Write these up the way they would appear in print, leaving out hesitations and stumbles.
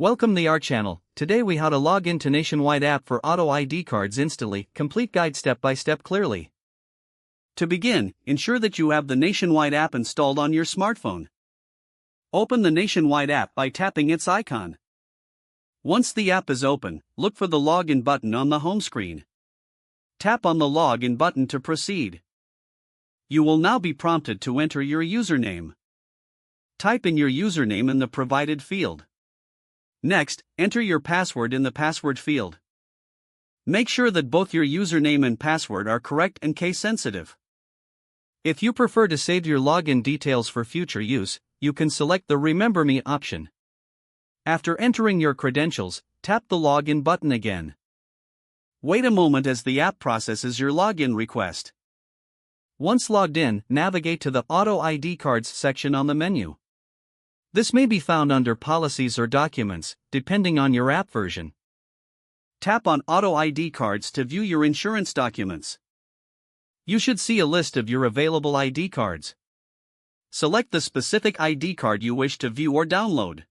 Welcome to our channel. Today we how to log into Nationwide app for auto ID cards instantly, complete guide step by step clearly. To begin, ensure that you have the Nationwide app installed on your smartphone. Open the Nationwide app by tapping its icon. Once the app is open, look for the login button on the home screen. Tap on the login button to proceed. You will now be prompted to enter your username. Type in your username in the provided field. Next, enter your password in the password field. Make sure that both your username and password are correct and case sensitive. If you prefer to save your login details for future use, you can select the Remember Me option. After entering your credentials, tap the login button again. Wait a moment as the app processes your login request. Once logged in, navigate to the Auto ID Cards section on the menu. This may be found under Policies or Documents, depending on your app version. Tap on Auto ID Cards to view your insurance documents. You should see a list of your available ID cards. Select the specific ID card you wish to view or download.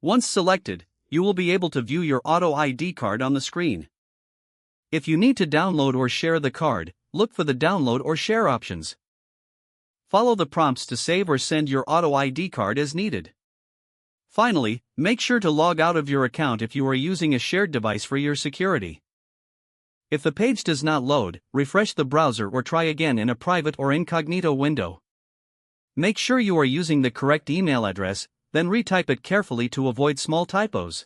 Once selected, you will be able to view your Auto ID card on the screen. If you need to download or share the card, look for the Download or Share options. Follow the prompts to save or send your Auto ID card as needed. Finally, make sure to log out of your account if you are using a shared device for your security. If the page does not load, refresh the browser or try again in a private or incognito window. Make sure you are using the correct email address, then retype it carefully to avoid small typos.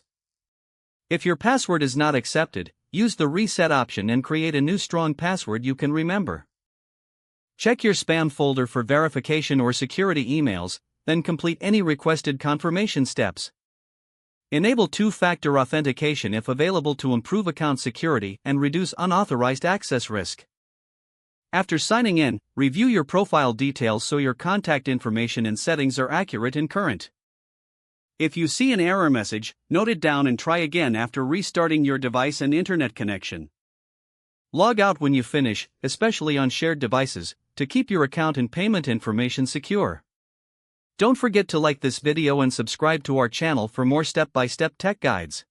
If your password is not accepted, use the reset option and create a new strong password you can remember. Check your spam folder for verification or security emails, then complete any requested confirmation steps. Enable two-factor authentication if available to improve account security and reduce unauthorized access risk. After signing in, review your profile details so your contact information and settings are accurate and current. If you see an error message, note it down and try again after restarting your device and internet connection. Log out when you finish, especially on shared devices, to keep your account and payment information secure. Don't forget to like this video and subscribe to our channel for more step-by-step tech guides.